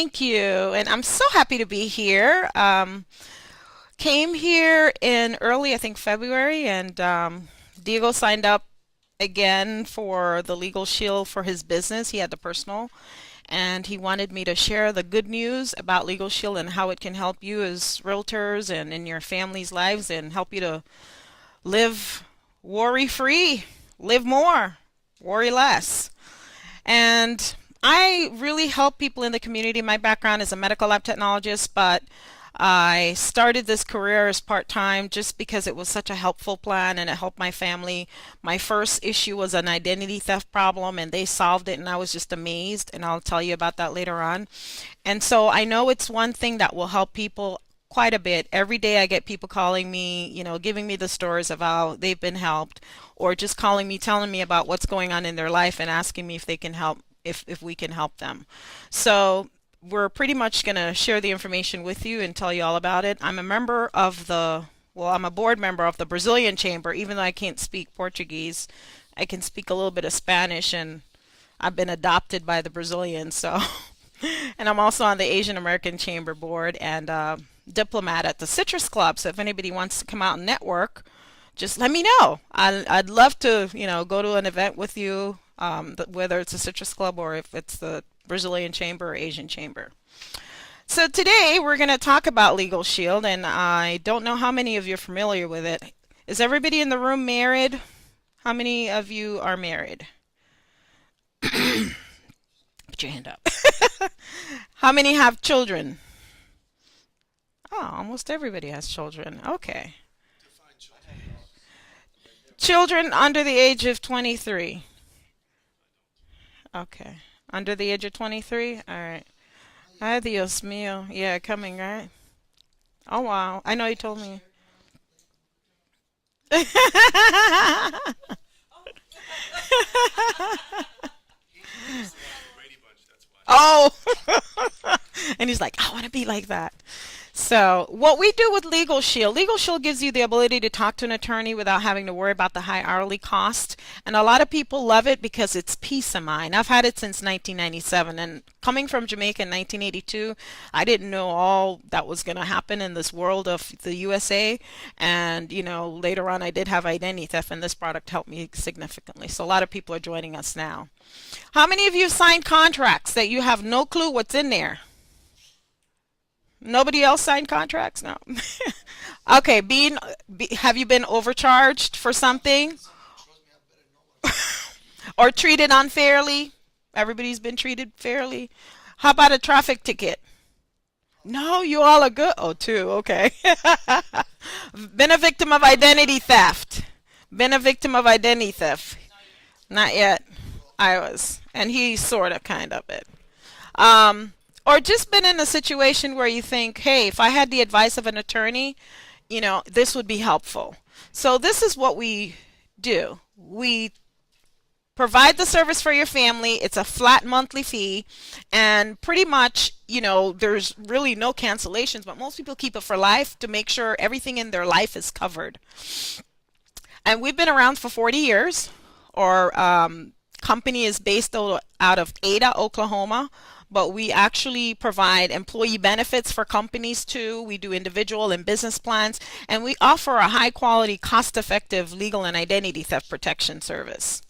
Thank you. And I'm so happy to be here. Came here in early, I think February, and Diego signed up again for the Legal Shield for his business. He had the personal, and he wanted me to share the good news about Legal Shield and how it can help you as realtors and in your family's lives and help you to live worry free, live more, worry less. And I really help people in the community. My background is a medical lab technologist, but I started this career as part-time just because it was such a helpful plan and it helped my family. My first issue was an identity theft problem and they solved it and I was just amazed, and I'll tell you about that later on. And so I know it's one thing that will help people quite a bit. Every day I get people calling me, giving me the stories of how they've been helped, or just calling me, telling me about what's going on in their life and asking me if they can help, if we can help them. So we're pretty much going to share the information with you and tell you all about it. I'm a member of I'm a board member of the Brazilian Chamber. Even though I can't speak Portuguese, I can speak a little bit of Spanish, and I've been adopted by the Brazilians. So, and I'm also on the Asian American Chamber board and diplomat at the Citrus Club. So if anybody wants to come out and network, just let me know. I'd love to, go to an event with you, whether it's a Citrus Club or if it's the Brazilian Chamber or Asian Chamber. So today we're going to talk about Legal Shield, and I don't know how many of you are familiar with it. Is everybody in the room married? How many of you are married? Put your hand up. How many have children? Oh, almost everybody has children. Okay. Children under the age of 23. Okay. Under the age of 23? All right. Ay, Dios mío. Yeah, coming, right? Oh, wow. I know you told me. Oh, and he's like, I want to be like that. So, what we do with Legal Shield gives you the ability to talk to an attorney without having to worry about the high hourly cost. And a lot of people love it because it's peace of mind. I've had it since 1997, and coming from Jamaica in 1982, I didn't know all that was going to happen in this world of the USA. And, later on I did have identity theft, and this product helped me significantly. So a lot of people are joining us now. How many of you signed contracts that you have no clue what's in there? Nobody else signed contracts? No. Okay, have you been overcharged for something or treated unfairly? Everybody's been treated fairly. How about a traffic ticket? No, you all are good. Oh, two. Okay. Been a victim of identity theft. Been a victim of identity theft. Not yet. I was. And he sort of kind of it. Or just been in a situation where you think, hey, if I had the advice of an attorney, this would be helpful. So this is what we do. We provide the service for your family. It's a flat monthly fee, and pretty much, there's really no cancellations, but most people keep it for life to make sure everything in their life is covered. And we've been around for 40 years. Our company is based out of Ada, Oklahoma, but we actually provide employee benefits for companies too. We do individual and business plans, and we offer a high quality, cost effective legal and identity theft protection service.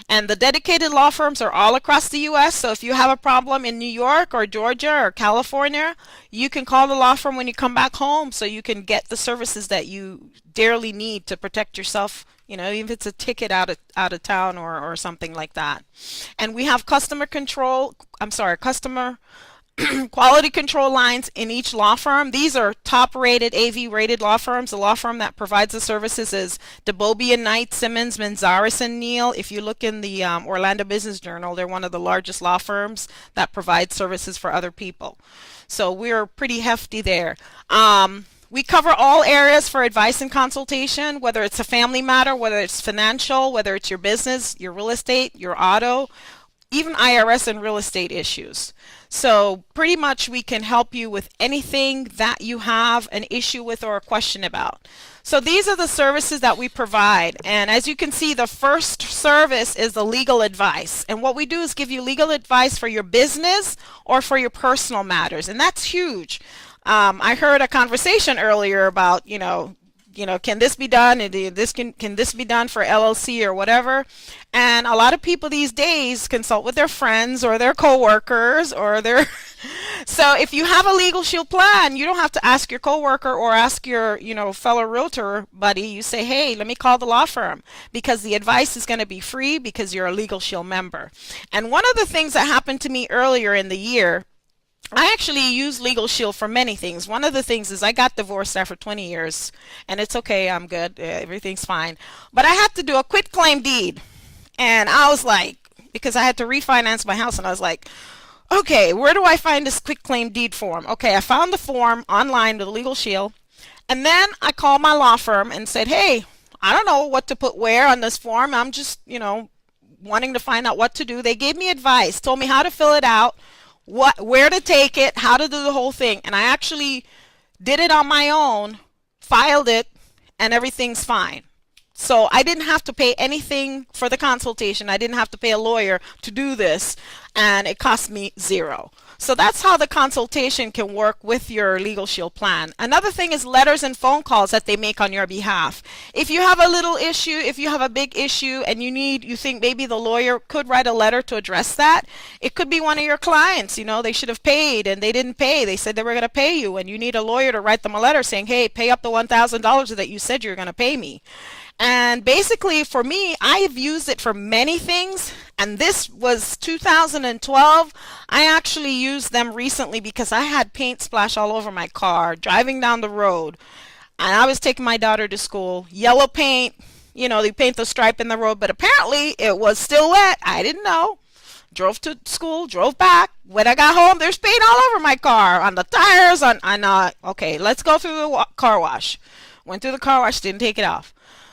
And the dedicated law firms are all across the US. So if you have a problem in New York or Georgia or California, you can call the law firm when you come back home so you can get the services that you dearly need to protect yourself, even if it's a ticket out of town or something like that. And we have customer quality control lines in each law firm. These are top rated, AV rated law firms. The law firm that provides the services is DeBobie and Knight, Simmons, Manzares and Neal. If you look in the Orlando Business Journal, they're one of the largest law firms that provide services for other people. So we're pretty hefty there. We cover all areas for advice and consultation, whether it's a family matter, whether it's financial, whether it's your business, your real estate, your auto, even IRS and real estate issues. So pretty much we can help you with anything that you have an issue with or a question about. So these are the services that we provide. And as you can see, the first service is the legal advice. And what we do is give you legal advice for your business or for your personal matters. And that's huge. I heard a conversation earlier about, can this be done? And can this be done for LLC or whatever? And a lot of people these days consult with their friends or their coworkers or their so if you have a Legal Shield plan, you don't have to ask your coworker or ask your, fellow realtor buddy. You say, hey, let me call the law firm, because the advice is going to be free because you're a Legal Shield member. And one of the things that happened to me earlier in the year, I actually use Legal Shield for many things. One of the things is I got divorced after 20 years, and it's okay, I'm good, everything's fine. But I had to do a quit claim deed, and I was like, because I had to refinance my house, and I was like, okay, where do I find this quit claim deed form? Okay, I found the form online with Legal Shield, and then I called my law firm and said, hey, I don't know what to put where on this form. I'm just, wanting to find out what to do. They gave me advice, told me how to fill it out, where to take it, how to do the whole thing. And I actually did it on my own, filed it, and everything's fine. So I didn't have to pay anything for the consultation. I didn't have to pay a lawyer to do this, and it cost me zero. So that's how the consultation can work with your Legal Shield plan. Another thing is letters and phone calls that they make on your behalf. If you have a little issue, if you have a big issue and you think maybe the lawyer could write a letter to address that, it could be one of your clients, they should have paid and they didn't pay. They said they were going to pay you, and you need a lawyer to write them a letter saying, hey, pay up the $1,000 that you said you were going to pay me. And basically for me, I've used it for many things, and this was 2012. I actually used them recently because I had paint splash all over my car driving down the road, and I was taking my daughter to school. Yellow paint, they paint the stripe in the road, but apparently it was still wet. I didn't know. Drove to school, drove back. When I got home, there's paint all over my car, on the tires, okay, let's go through the car wash. Went through the car wash, didn't take it off.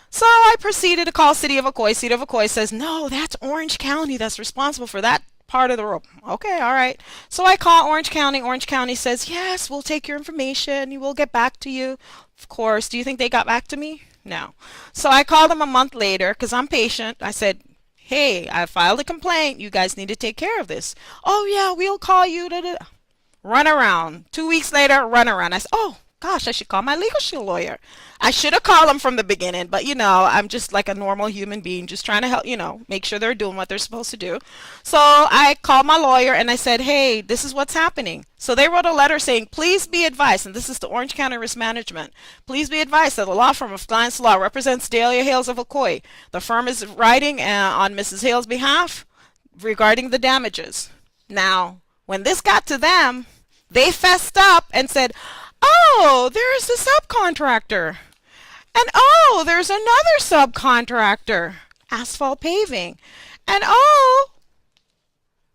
So I proceeded to call City of Ocoee. City of Ocoee says, no, that's Orange County that's responsible for that part of the road. Okay, all right. So I call Orange County. Orange County says, yes, we'll take your information. We will get back to you. Of course. Do you think they got back to me? No. So I called them a month later because I'm patient. I said, hey, I filed a complaint. You guys need to take care of this. Oh, yeah, we'll call you. Da, da, da. Run around. 2 weeks later, run around. I said, oh, gosh, I should call my Legal Shield lawyer. I should have called them from the beginning, but I'm just like a normal human being, just trying to help, make sure they're doing what they're supposed to do. So I called my lawyer and I said, hey, this is what's happening. So they wrote a letter saying, please be advised, and this is to Orange County Risk Management, please be advised that the law firm of Clients Law represents Dahlia Hales of Ocoee. The firm is writing on Mrs. Hales' behalf regarding the damages. Now, when this got to them, they fessed up and said, oh, there's a subcontractor. And oh, there's another subcontractor, asphalt paving. And oh,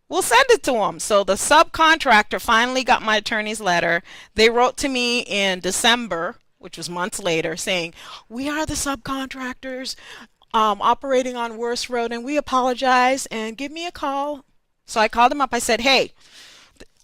we'll send it to them. So the subcontractor finally got my attorney's letter. They wrote to me in December, which was months later, saying, we are the subcontractors operating on Worst Road, and we apologize, and give me a call. So I called him up. I said, hey,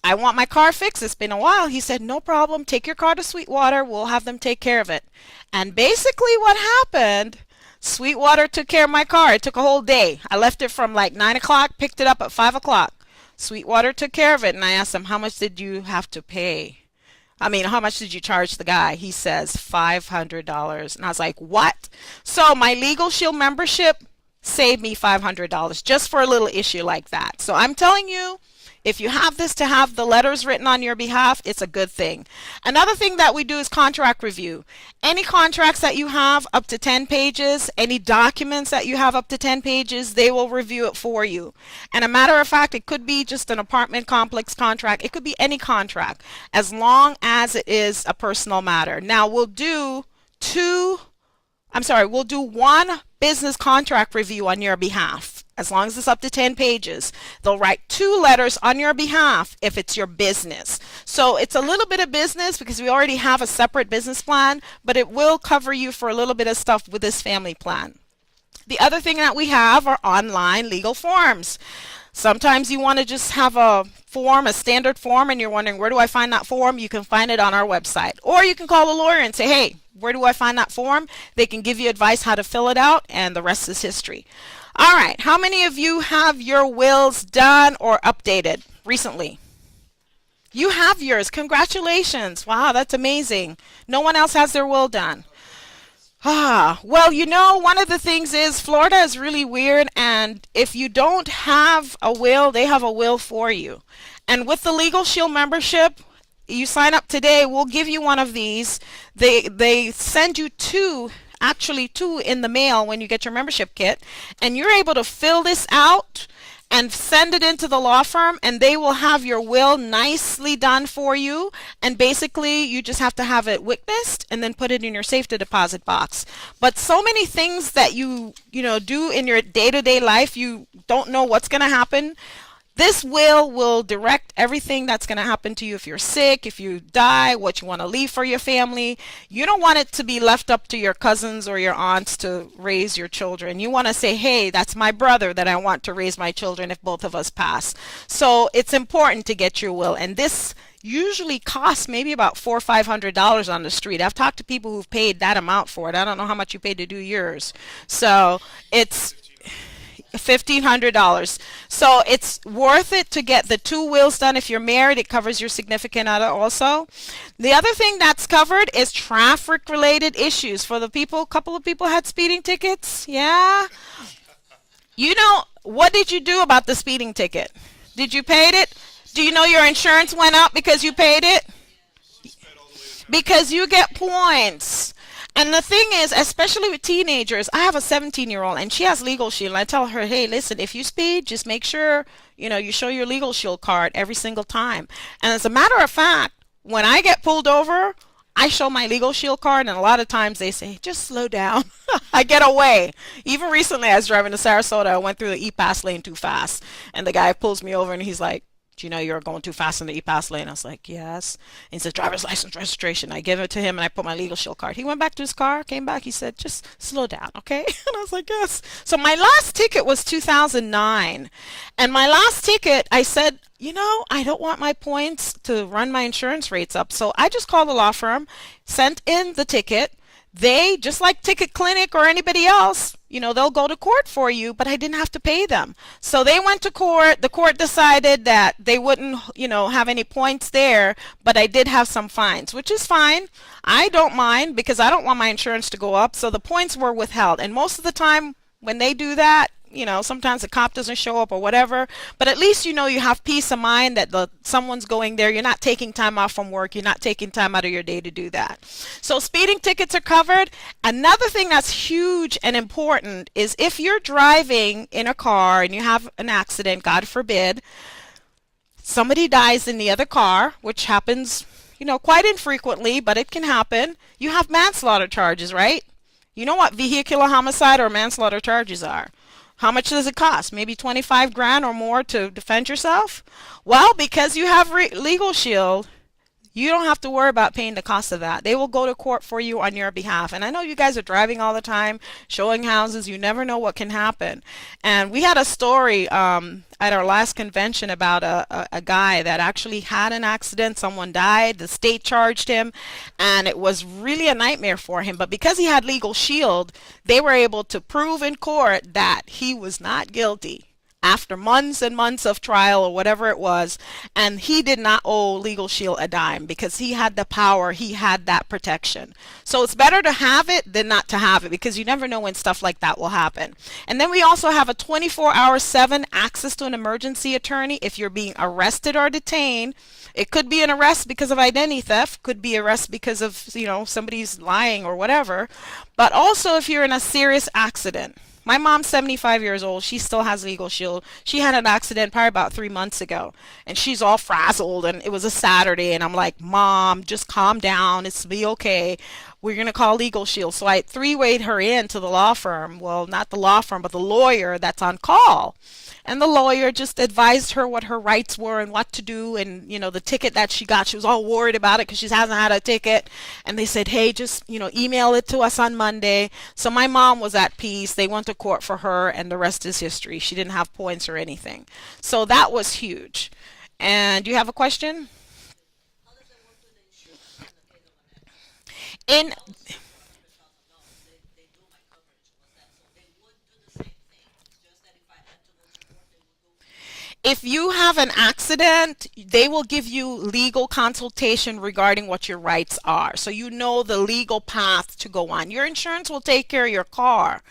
I want my car fixed. It's been a while. He said, no problem. Take your car to Sweetwater. We'll have them take care of it. And basically what happened, Sweetwater took care of my car. It took a whole day. I left it from like 9 o'clock, picked it up at 5 o'clock. Sweetwater took care of it. And I asked him, how much did you have to pay? How much did you charge the guy? He says $500. And I was like, what? So my Legal Shield membership saved me $500 just for a little issue like that. So I'm telling you, if you have this to have the letters written on your behalf, it's a good thing. Another thing that we do is contract review. Any contracts that you have up to 10 pages, any documents that you have up to 10 pages, they will review it for you. And a matter of fact, it could be just an apartment complex contract. It could be any contract, as long as it is a personal matter. Now, we'll do one business contract review on your behalf. As long as it's up to 10 pages, they'll write 2 letters on your behalf if it's your business. So it's a little bit of business because we already have a separate business plan, but it will cover you for a little bit of stuff with this family plan. The other thing that we have are online legal forms. Sometimes you want to just have a form, a standard form, and you're wondering, where do I find that form? You can find it on our website. Or you can call a lawyer and say, hey, where do I find that form? They can give you advice how to fill it out, and the rest is history. All right, how many of you have your wills done or updated recently? You have yours. Congratulations. Wow, that's amazing. No one else has their will done. Well, one of the things is Florida is really weird, and if you don't have a will, they have a will for you. And with the Legal Shield membership, you sign up today, we'll give you one of these. They send you two, actually two in the mail when you get your membership kit, and you're able to fill this out and send it into the law firm, and they will have your will nicely done for you. And basically you just have to have it witnessed and then put it in your safety deposit box. But so many things that do in your day-to-day life, you don't know what's going to happen. This will direct everything that's going to happen to you if you're sick, if you die, what you want to leave for your family. You don't want it to be left up to your cousins or your aunts to raise your children. You want to say, hey, that's my brother that I want to raise my children if both of us pass. So it's important to get your will. And this usually costs maybe about $400 or $500 on the street. I've talked to people who've paid that amount for it. I don't know how much you paid to do yours. So it's $1,500. So it's worth it to get the two wills done. If you're married, it covers your significant other also. The other thing that's covered is traffic related issues. For the people, a couple of people had speeding tickets. Yeah. What did you do about the speeding ticket? Did you pay it? Do you know your insurance went up because you paid it? Because you get points. And the thing is, especially with teenagers, I have a 17-year-old and she has Legal Shield. And I tell her, hey, listen, if you speed, just make sure, you show your Legal Shield card every single time. And as a matter of fact, when I get pulled over, I show my Legal Shield card, and a lot of times they say, just slow down. I get away. Even recently, I was driving to Sarasota. I went through the E-Pass lane too fast. And the guy pulls me over and he's like, do you know you're going too fast in the E-Pass lane? I was like, yes. And he said, driver's license registration. I give it to him and I put my Legal Shield card. He went back to his car, came back. He said, just slow down, okay? And I was like, yes. So my last ticket was 2009. And my last ticket, I said, I don't want my points to run my insurance rates up. So I just called the law firm, sent in the ticket. They, just like Ticket Clinic or anybody else, they'll go to court for you, but I didn't have to pay them. So they went to court. The court decided that they wouldn't, have any points there, but I did have some fines, which is fine. I don't mind because I don't want my insurance to go up. So the points were withheld. And most of the time when they do that, sometimes the cop doesn't show up or whatever, but at least you have peace of mind that someone's going there. You're not taking time off from work. You're not taking time out of your day to do that. So speeding tickets are covered. Another thing that's huge and important is if you're driving in a car and you have an accident, God forbid, somebody dies in the other car, which happens, quite infrequently, but it can happen. You have manslaughter charges, right? You know what vehicular homicide or manslaughter charges are. How much does it cost? Maybe 25 grand or more to defend yourself? Well, because you have Legal Shield, you don't have to worry about paying the cost of that. They will go to court for you on your behalf. And I know you guys are driving all the time, showing houses. You never know what can happen. And we had a story at our last convention about a guy that actually had an accident. Someone died. The state charged him. And it was really a nightmare for him. But because he had Legal Shield, they were able to prove in court that he was not guilty after months and months of trial or whatever it was, and he did not owe Legal Shield a dime because he had the power, he had that protection. So it's better to have it than not to have it because you never know when stuff like that will happen. And then we also have a 24/7 access to an emergency attorney if you're being arrested or detained. It could be an arrest because of identity theft, could be arrest because of, somebody's lying or whatever, but also if you're in a serious accident. My mom's 75 years old. She still has Legal Shield. She had an accident probably about 3 months ago, and she's all frazzled, and it was a Saturday, and I'm like, Mom, just calm down. It's be okay. we're going to call Legal Shield. So I three-wayed her in to the law firm. Well, not the law firm, but the lawyer that's on call. And the lawyer just advised her what her rights were and what to do. And, the ticket that she got, she was all worried about it because she hasn't had a ticket. And they said, hey, just, email it to us on Monday. So my mom was at peace. They went to court for her, and the rest is history. She didn't have points or anything. So that was huge. And do you have a question? In If you have an accident, they will give you legal consultation regarding what your rights are. So you know the legal path to go on. Your insurance will take care of your car.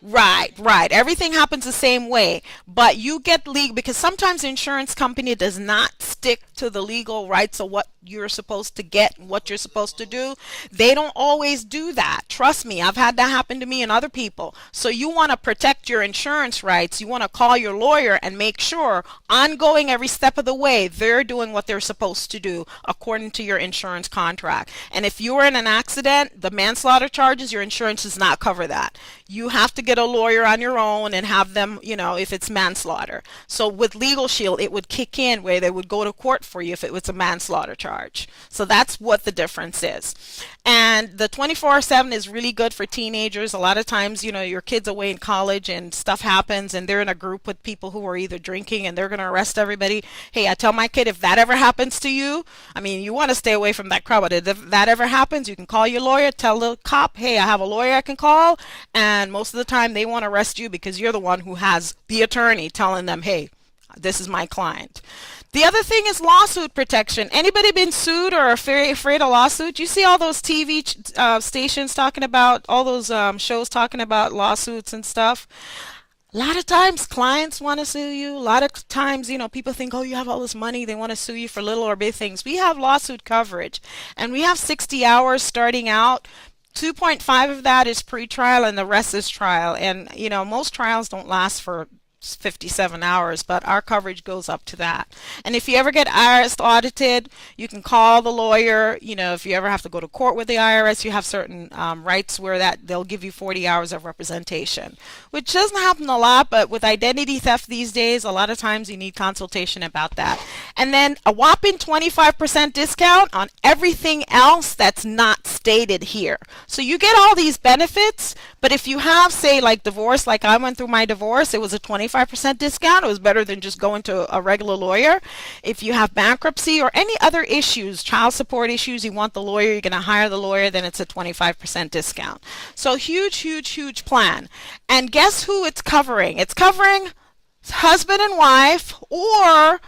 Right, right. Everything happens the same way, but you get legal because sometimes the insurance company does not stick to the legal rights of what you're supposed to get and what you're supposed to do. They don't always do that. Trust me, I've had that happen to me and other people. So you want to protect your insurance rights. You want to call your lawyer and make sure ongoing every step of the way they're doing what they're supposed to do according to your insurance contract. And if you were in an accident, the manslaughter charges, your insurance does not cover that. You have to get a lawyer on your own and have them, if it's manslaughter. So with Legal Shield, it would kick in where they would go to court for you if it was a manslaughter charge. So that's what the difference is. And the 24/7 is really good for teenagers. A lot of times, your kid's away in college and stuff happens and they're in a group with people who are either drinking and they're going to arrest everybody. Hey, I tell my kid, if that ever happens to you, you want to stay away from that crowd, but if that ever happens, you can call your lawyer, tell the cop, hey, I have a lawyer I can call, and most of the time they won't arrest you because you're the one who has the attorney telling them, hey, this is my client. The other thing is lawsuit protection. Anybody been sued or afraid of lawsuit? You see all those TV stations talking about, all those shows talking about lawsuits and stuff. A lot of times clients want to sue you. A lot of times, people think, oh, you have all this money. They want to sue you for little or big things. We have lawsuit coverage and we have 60 hours starting out. 2.5 of that is pre-trial and the rest is trial. And, most trials don't last for 57 hours, but our coverage goes up to that. And if you ever get IRS audited, you can call the lawyer. If you ever have to go to court with the IRS, you have certain rights where that they'll give you 40 hours of representation, which doesn't happen a lot, but with identity theft these days, a lot of times you need consultation about that. And then a whopping 25% discount on everything else that's not stated here. So you get all these benefits, but if you have, say, like divorce, like I went through my divorce, it was a 25% discount. It was better than just going to a regular lawyer. If you have bankruptcy or any other issues, child support issues, you want the lawyer, you're going to hire the lawyer, then it's a 25% discount. So huge, huge, huge plan. And guess who it's covering? It's covering husband and wife, or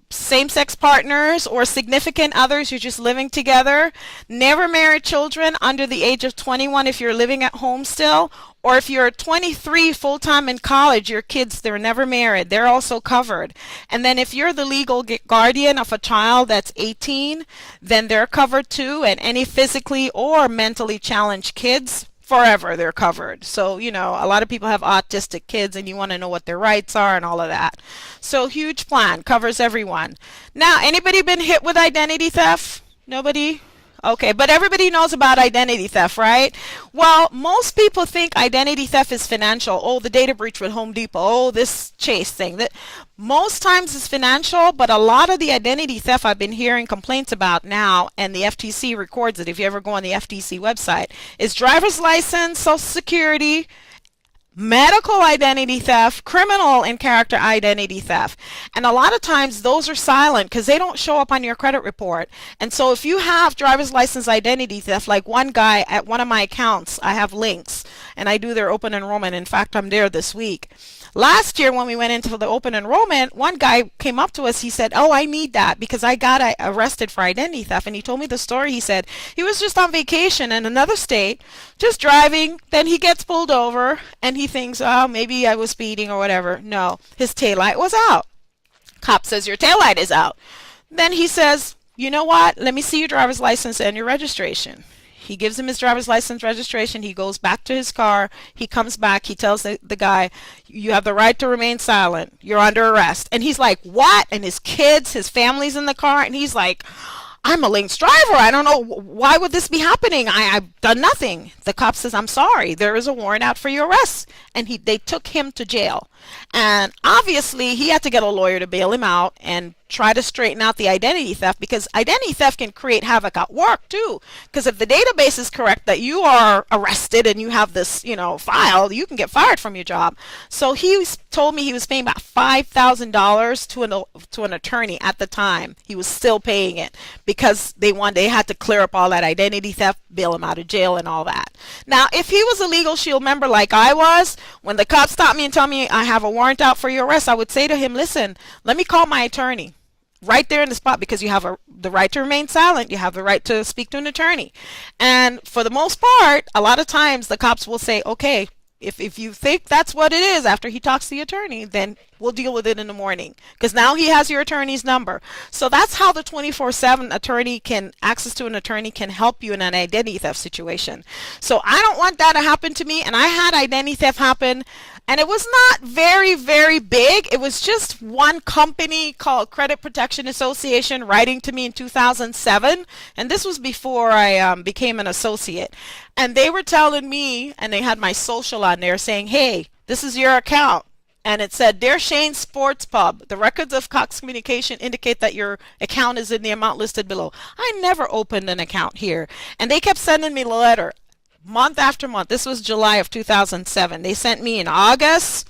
same-sex partners or significant others. You're just living together. Never married children under the age of 21 if you're living at home still, or if you're 23 full-time in college, your kids, they're never married. They're also covered. And then if you're the legal guardian of a child that's 18, then they're covered too. And any physically or mentally challenged kids, forever they're covered. So a lot of people have autistic kids and you want to know what their rights are and all of that. So huge plan, covers everyone. Now, anybody been hit with identity theft? Nobody? Okay, but everybody knows about identity theft, right? Well, most people think identity theft is financial. Oh, the data breach with Home Depot. Oh, this Chase thing. That most times it's financial, but a lot of the identity theft I've been hearing complaints about now, and the FTC records it if you ever go on the FTC website, is driver's license, Social Security, medical identity theft, criminal and character identity theft. And a lot of times those are silent because they don't show up on your credit report. And so if you have driver's license identity theft, like one guy at one of my accounts, I have links and I do their open enrollment. In fact, I'm there this week. Last year when we went into the open enrollment, one guy came up to us. He said, oh, I need that because I got arrested for identity theft. And he told me the story. He said he was just on vacation in another state, just driving. Then he gets pulled over and he thinks, oh, maybe I was speeding or whatever. No, his taillight was out. Cop says, your taillight is out. Then he says, you know what? Let me see your driver's license and your registration. He gives him his driver's license registration. He goes back to his car. He comes back. He tells the guy, you have the right to remain silent. You're under arrest. And he's like, what? And his kids, his family's in the car. And he's like, I'm a Lynx driver. I don't know why would this be happening. I've done nothing. The cop says, I'm sorry. There is a warrant out for your arrest. And they took him to jail. And obviously he had to get a lawyer to bail him out and try to straighten out the identity theft, because identity theft can create havoc at work too. Because if the database is correct that you are arrested and you have this, file, you can get fired from your job. So told me he was paying about $5,000 to an attorney at the time. He was still paying it because they had to clear up all that identity theft, bail him out of jail and all that. Now, if he was a Legal Shield member like I was, when the cops stopped me and tell me I have a warrant out for your arrest, I would say to him, listen, let me call my attorney right there in the spot, because you have the right to remain silent. You have the right to speak to an attorney. And for the most part, a lot of times the cops will say, okay, if you think that's what it is after he talks to the attorney, then we'll deal with it in the morning, because now he has your attorney's number. So that's how the 24/7 attorney access to an attorney can help you in an identity theft situation. So I don't want that to happen to me. And I had identity theft happen, and it was not very, very big. It was just one company called Credit Protection Association writing to me in 2007. And this was before I became an associate. And they were telling me, and they had my social on there saying, hey, this is your account. And it said, Dear Shane Sports Pub, the records of Cox Communication indicate that your account is in the amount listed below. I never opened an account here. And they kept sending me a letter month after month. This was July of 2007. They sent me in August.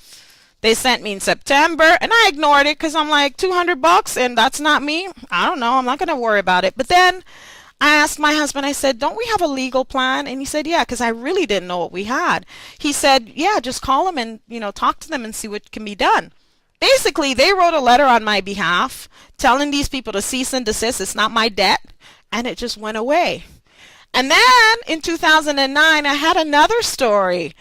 They sent me in September. And I ignored it because I'm like, $200 and that's not me. I don't know. I'm not going to worry about it. But then I asked my husband, I said, don't we have a legal plan? And he said, yeah, because I really didn't know what we had. He said, yeah, just call them and, talk to them and see what can be done. Basically, they wrote a letter on my behalf telling these people to cease and desist. It's not my debt. And it just went away. And then in 2009, I had another story.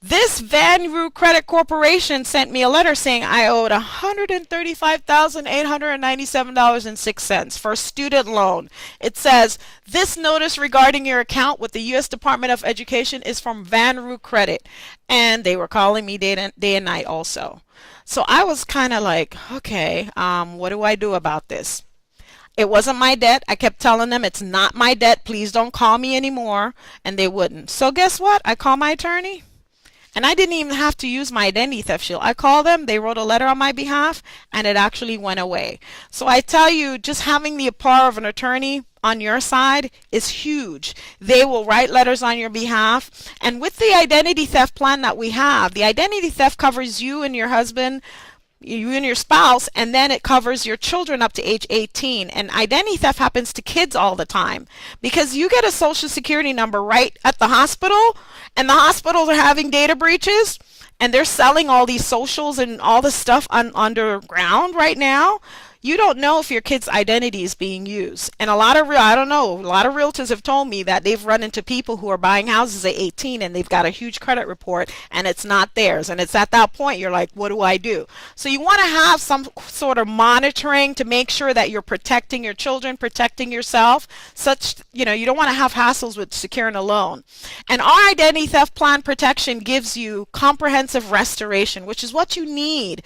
This Vanru Credit Corporation sent me a letter saying I owed $135,897.06 for a student loan. It says, this notice regarding your account with the U.S. Department of Education is from Vanru Credit. And they were calling me day and night also. So I was kind of like, okay, what do I do about this? It wasn't my debt. I kept telling them it's not my debt. Please don't call me anymore. And they wouldn't. So guess what? I called my attorney. And I didn't even have to use my identity theft shield. I called them, they wrote a letter on my behalf, and it actually went away. So I tell you, just having the power of an attorney on your side is huge. They will write letters on your behalf. And with the identity theft plan that we have, the identity theft covers you and your husband, you and your spouse, and then it covers your children up to age 18. And identity theft happens to kids all the time, because you get a social security number right at the hospital, and the hospitals are having data breaches, and they're selling all these socials and all this stuff underground right now. You don't know if your kid's identity is being used. And a lot of realtors have told me that they've run into people who are buying houses at 18 and they've got a huge credit report and it's not theirs. And it's at that point you're like, what do I do? So you want to have some sort of monitoring to make sure that you're protecting your children, protecting yourself. You don't want to have hassles with securing a loan. And our identity theft plan protection gives you comprehensive restoration, which is what you need.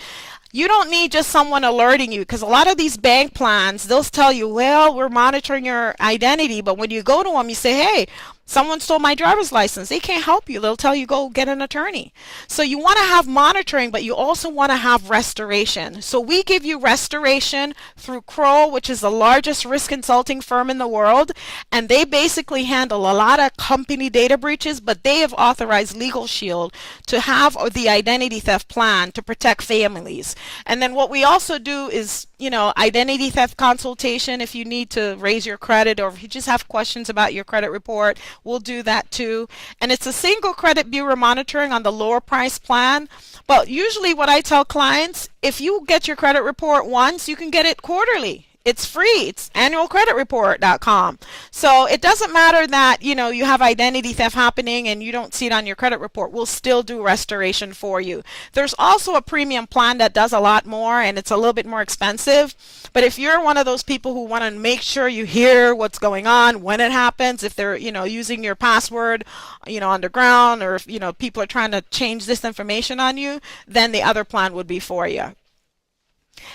You don't need just someone alerting you, because a lot of these bank plans, they'll tell you, well, we're monitoring your identity. But when you go to them, you say, hey, someone stole my driver's license. They can't help you. They'll tell you, go get an attorney. So you want to have monitoring, but you also want to have restoration. So we give you restoration through Kroll, which is the largest risk consulting firm in the world. And they basically handle a lot of company data breaches, but they have authorized Legal Shield to have the identity theft plan to protect families. And then what we also do is, identity theft consultation if you need to raise your credit, or if you just have questions about your credit report. We'll do that too. And it's a single credit bureau monitoring on the lower price plan. But usually what I tell clients, if you get your credit report once, you can get it quarterly. It's free. It's annualcreditreport.com. So it doesn't matter that, you have identity theft happening and you don't see it on your credit report. We'll still do restoration for you. There's also a premium plan that does a lot more, and it's a little bit more expensive. But if you're one of those people who want to make sure you hear what's going on when it happens, if they're, using your password, underground, or if, people are trying to change this information on you, then the other plan would be for you.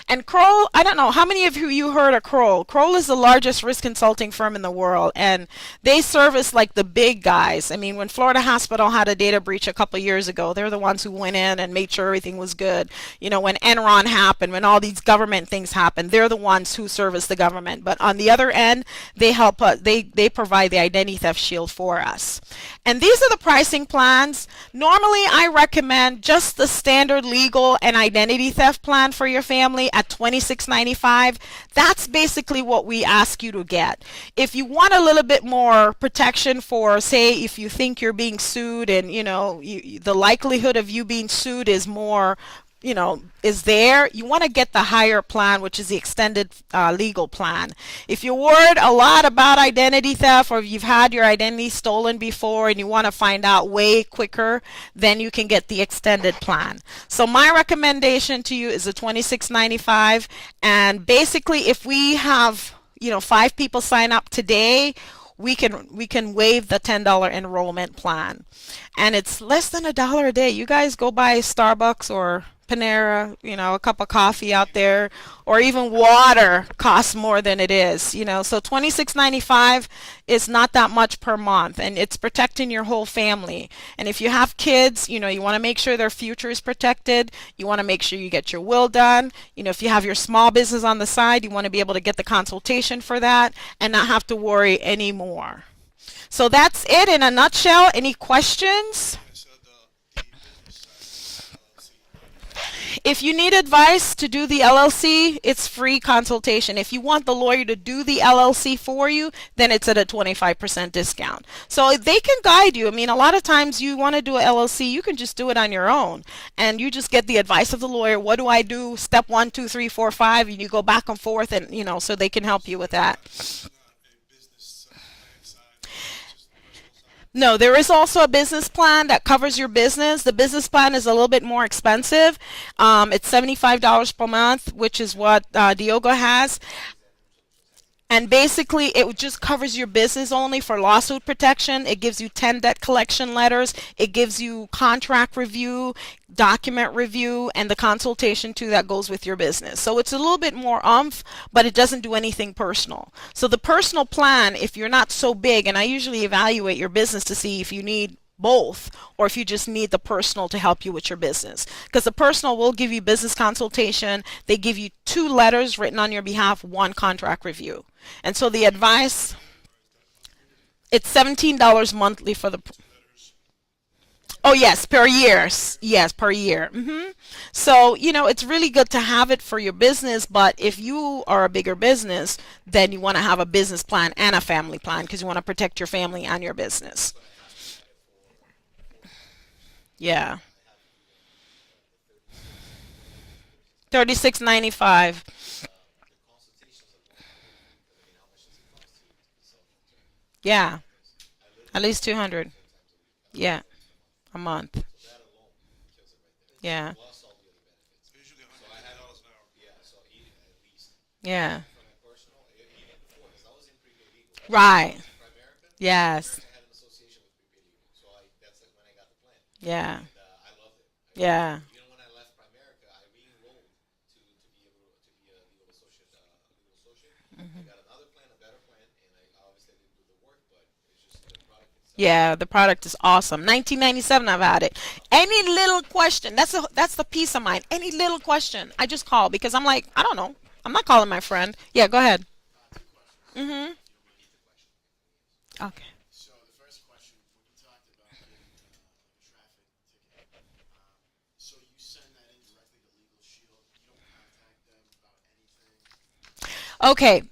And Kroll, I don't know, how many of you heard of Kroll? Kroll is the largest risk consulting firm in the world, and they service like the big guys. I mean, when Florida Hospital had a data breach a couple years ago, they're the ones who went in and made sure everything was good. You know, when Enron happened, when all these government things happened, they're the ones who service the government. But on the other end, they help us, they provide the identity theft shield for us. And these are the pricing plans. Normally, I recommend just the standard legal and identity theft plan for your family at $26.95. That's basically what we ask you to get. If you want a little bit more protection for, say, if you think you're being sued and, you know, the likelihood of you being sued is more, you know, is there, you want to get the higher plan, which is the extended legal plan. If you're worried a lot about identity theft, or if you've had your identity stolen before and you want to find out way quicker, then you can get the extended plan. So my recommendation to you is the $26.95. And basically, if we have, you know, 5 people sign up today, we can waive the $10 enrollment plan, and it's less than $1 a day. You guys go buy Starbucks or Panera, you know, a cup of coffee out there, or even water costs more than it is, you know. So $26.95 is not that much per month, and it's protecting your whole family. And if you have kids, you know, you want to make sure their future is protected. You want to make sure you get your will done. You know, if you have your small business on the side, you want to be able to get the consultation for that and not have to worry anymore. So that's it in a nutshell. Any questions? If you need advice to do the LLC, it's free consultation. If you want the lawyer to do the LLC for you, then it's at a 25% discount. So they can guide you. I mean, a lot of times you want to do a LLC, you can just do it on your own. And you just get the advice of the lawyer. What do I do? Step 1, 2, 3, 4, 5. And you go back and forth, and, you know, so they can help you with that. No, there is also a business plan that covers your business. The business plan is a little bit more expensive. It's $75 per month, which is what Diogo has. And basically, it just covers your business only for lawsuit protection. It gives you 10 debt collection letters. It gives you contract review, document review, and the consultation too that goes with your business. So it's a little bit more but it doesn't do anything personal. So the personal plan, if you're not so big, and I usually evaluate your business to see if you need both or if you just need the personal to help you with your business, because the personal will give you business consultation. They give you 2 letters written on your behalf, 1 contract review. And so the advice, it's $17 monthly for the, oh yes, per year. Yes, per year. So, you know, it's really good to have it for your business, but if you are a bigger business, then you want to have a business plan and a family plan because you want to protect your family and your business. Yeah. 36.95. Yeah. At least 200. Yeah. A month. Yeah. Yeah. Right. Yes. Yeah. Yeah. Yeah, the product is awesome. 1997 I've had it. Any little question, that's the peace of mind. Any little question, I just call because I'm like, I don't know. I'm not calling my friend. Yeah, go ahead. Mhm. Okay. Okay,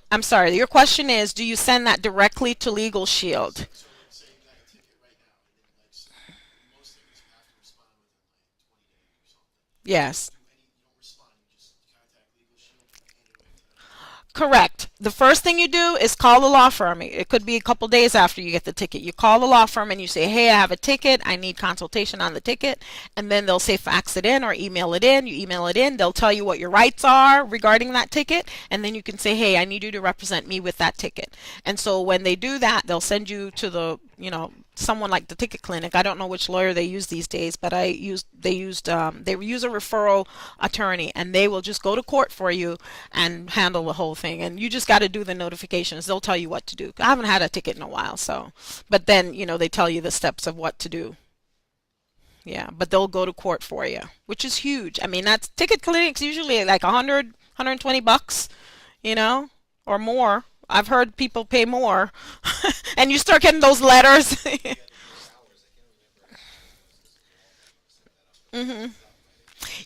I'm sorry, your question is, do you send that directly to Legal Shield? Yes. Correct. The first thing you do is call the law firm. It could be a couple days after you get the ticket. You call the law firm and you say, hey, I have a ticket. I need consultation on the ticket. And then they'll say fax it in or email it in. You email it in. They'll tell you what your rights are regarding that ticket. And then you can say, hey, I need you to represent me with that ticket. And so when they do that, they'll send you to the someone like the Ticket Clinic. I don't know which lawyer they use these days, but they use a referral attorney, and they will just go to court for you and handle the whole thing. And you just got to do the notifications. They'll tell you what to do. I haven't had a ticket in a while, so, but then they tell you the steps of what to do. Yeah, but they'll go to court for you, which is huge. I mean, that's Ticket Clinic's usually like 120 bucks, you know, or more. I've heard people pay more, and you start getting those letters. hmm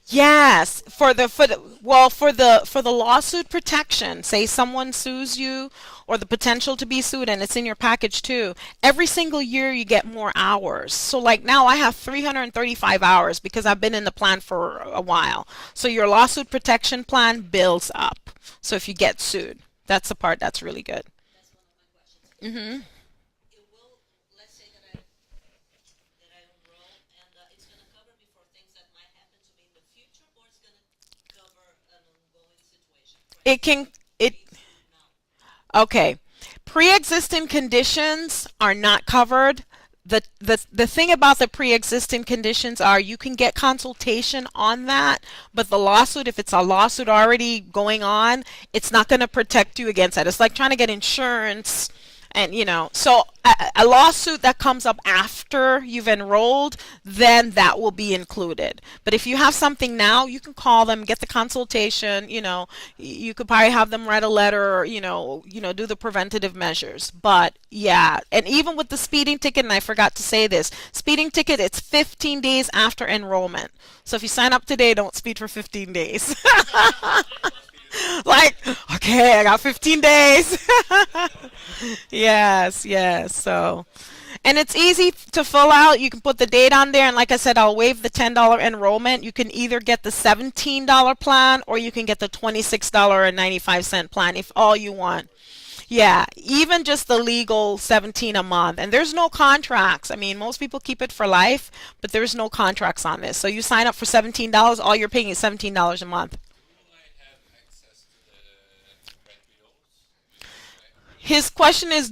Yes, for the lawsuit protection, say someone sues you or the potential to be sued and it's in your package too. Every single year you get more hours. So like now I have 335 hours because I've been in the plan for a while. So your lawsuit protection plan builds up. So if you get sued, that's the part that's really good. hmm It can it Okay. Pre-existing conditions are not covered. The thing about the pre-existing conditions are you can get consultation on that, but the lawsuit, if it's a lawsuit already going on, it's not going to protect you against that. It's like trying to get insurance, and so a lawsuit that comes up after you've enrolled, then that will be included. But if you have something now, you can call them, get the consultation. You could probably have them write a letter, or do the preventative measures. But yeah, and even with the speeding ticket, and I forgot to say this, speeding ticket, it's 15 days after enrollment. So if you sign up today, don't speed for 15 days. Like, okay, I got 15 days. Yes, yes. So, and it's easy to fill out. You can put the date on there, and like I said, I'll waive the $10 enrollment. You can either get the $17 plan or you can get the $26.95 plan if all you want. Yeah, even just the legal 17 a month. And there's no contracts. I mean, most people keep it for life, but there's no contracts on this. So you sign up for $17, all you're paying is $17 a month. His question is,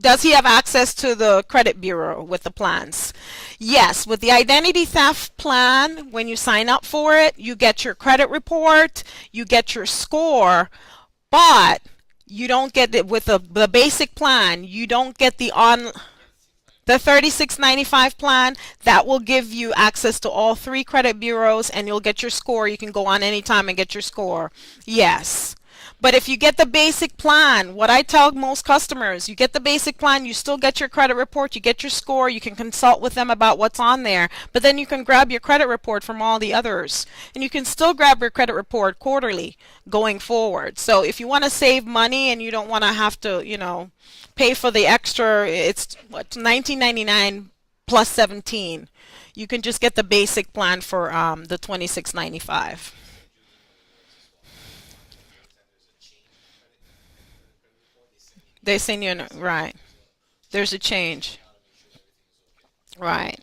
does he have access to the credit bureau with the plans? Yes, with the identity theft plan, when you sign up for it, you get your credit report, you get your score, but you don't get it with the basic plan. You don't get the 36.95 plan. That will give you access to all three credit bureaus, and you'll get your score. You can go on anytime and get your score. Yes. But if you get the basic plan, what I tell most customers, you get the basic plan, you still get your credit report, you get your score, you can consult with them about what's on there, but then you can grab your credit report from all the others. And you can still grab your credit report quarterly going forward. So if you want to save money and you don't want to have to, pay for the extra, it's what, 19.99 plus 17. You can just get the basic plan for the 26.95. They send you right. There's a change. Right.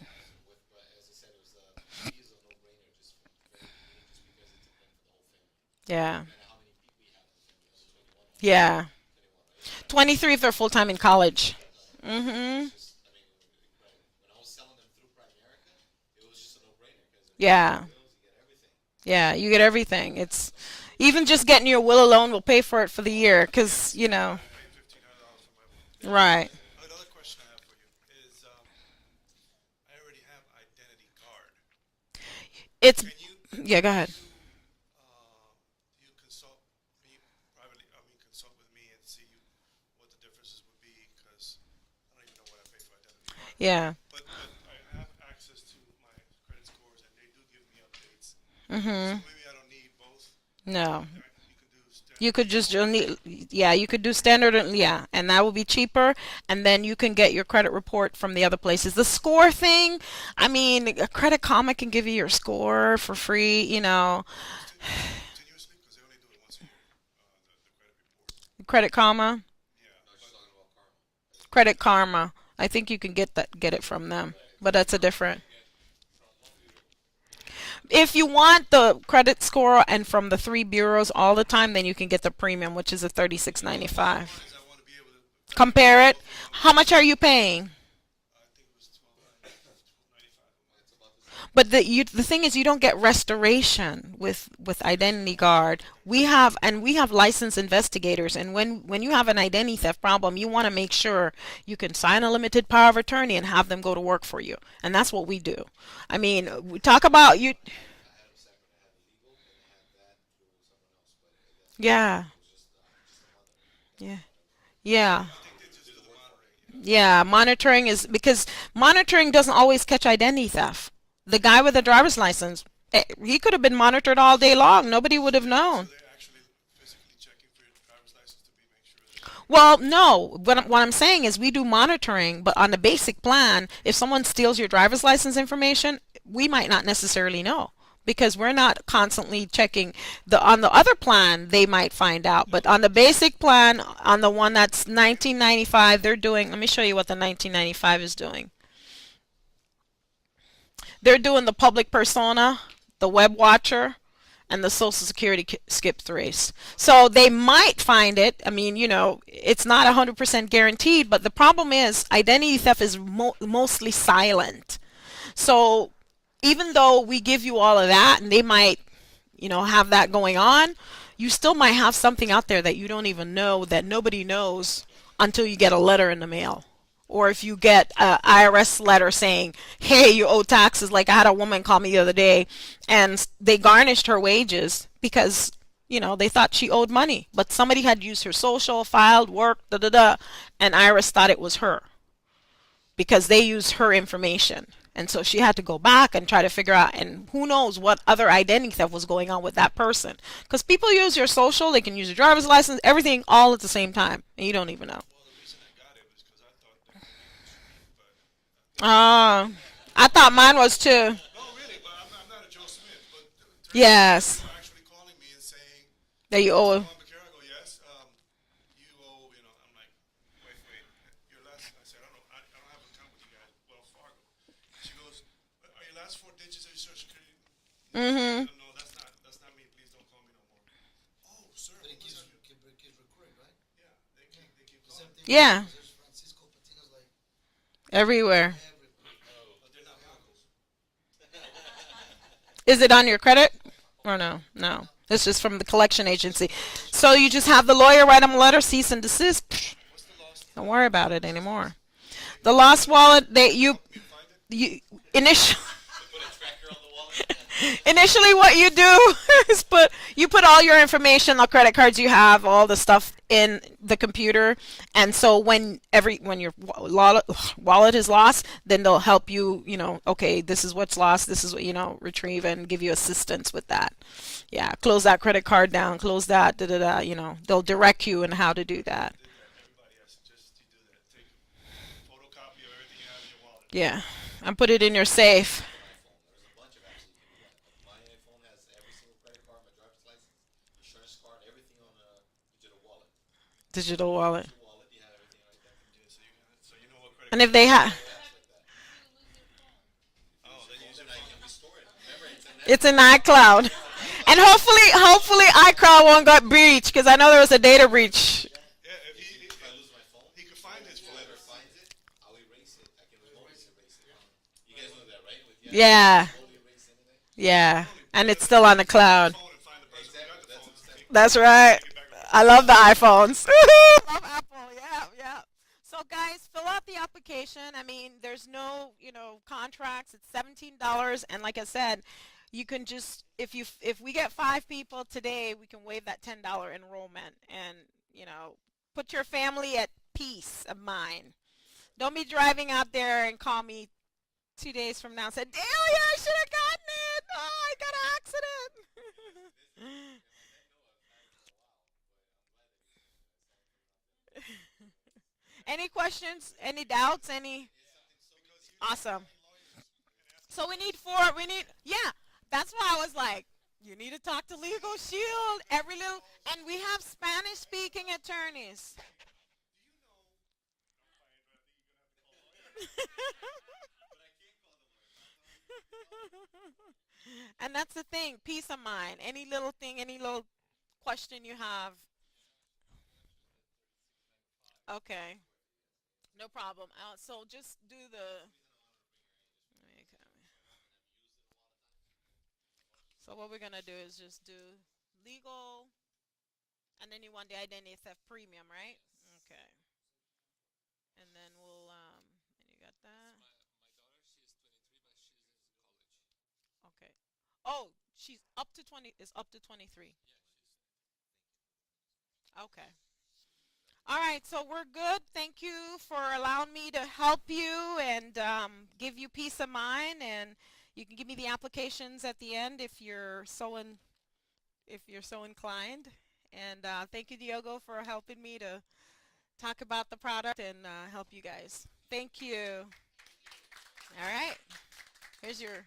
Yeah. Yeah. 23 if they're full time in college. Mhm. Yeah. Yeah, you get everything. It's even just getting your will alone will pay for it for the year cuz, right. It's yeah, go ahead. Yeah. Mhm. No. You could just only, yeah, you could do standard, and yeah, and that will be cheaper. And then you can get your credit report from the other places. The score thing, I mean, a Credit Karma can give you your score for free. Credit Karma, Credit Karma. I think you can get it from them, but that's a different. If you want the credit score and from the three bureaus all the time, then you can get the premium, which is a 36.95. Compare it. How much are you paying? But the thing is, you don't get restoration with Identity Guard. We have licensed investigators, and when you have an identity theft problem, you want to make sure you can sign a limited power of attorney and have them go to work for you, and that's what we do. I mean, we talk about you. Yeah, yeah, yeah. Yeah, monitoring is because monitoring doesn't always catch identity theft. The guy with the driver's license, he could have been monitored all day long. Nobody would have known. Well, no. What I'm saying is we do monitoring, but on the basic plan, if someone steals your driver's license information, we might not necessarily know because we're not constantly checking. On the other plan, they might find out, but on the basic plan, on the one that's 1995, they're doing, let me show you what the 1995 is doing. They're doing the public persona, the web watcher, and the social security skip trace. So they might find it. I mean, it's not 100% guaranteed, but the problem is identity theft is mostly silent. So even though we give you all of that and they might, have that going on, you still might have something out there that you don't even know, that nobody knows until you get a letter in the mail. Or if you get a IRS letter saying, hey, you owe taxes. Like I had a woman call me the other day and they garnished her wages because, they thought she owed money. But somebody had used her social, filed, worked, da da da, and IRS thought it was her because they used her information. And so she had to go back and try to figure out, and who knows what other identity theft was going on with that person. Because people use your social, they can use your driver's license, everything all at the same time, and you don't even know. I thought mine was too. Yes. That you owe. Mm-hmm. Yeah. Everywhere. Is it on your credit? Or no? No. It's just from the collection agency. So you just have the lawyer write them a letter, cease and desist. Don't worry about it anymore. The lost wallet, you initially initially what you do is put all your information, the credit cards you have, all the stuff in the computer, and so when your wallet is lost, then they'll help you, okay, this is what's lost, this is what, retrieve and give you assistance with that. Yeah, close that credit card down, close that, da da da, they'll direct you in how to do that. Yeah, and put it in your safe. Digital wallet. And if they have, it's in iCloud. And hopefully iCloud won't get breached because I know there was a data breach. Yeah, yeah, and it's still on the cloud. That's right. I love the iPhones. Love Apple. Yeah, yeah. So guys, fill out the application. I mean, there's no, contracts. It's $17, and like I said, you can just if we get 5 people today, we can waive that $10 enrollment, and put your family at peace of mind. Don't be driving out there and call me 2 days from now and said, Delia, I should have gotten it. Oh, I got an accident. Any questions? Any doubts? Any? Awesome. So we need four. Yeah. That's why I was like, you need to talk to Legal Shield. Every little, and we have Spanish speaking attorneys. And that's the thing, peace of mind. Any little thing, any little question you have. Okay. No problem. So just do the. Okay. So what we're gonna do is just do legal, and then you want the identity theft premium, right? Okay. And then and you got that. Okay. Oh, she's up to 20. Is up to 23. Okay. All right, so we're good. Thank you for allowing me to help you and give you peace of mind. And you can give me the applications at the end if you're so inclined. And thank you, Diogo, for helping me to talk about the product and help you guys. Thank you. All right. Here's your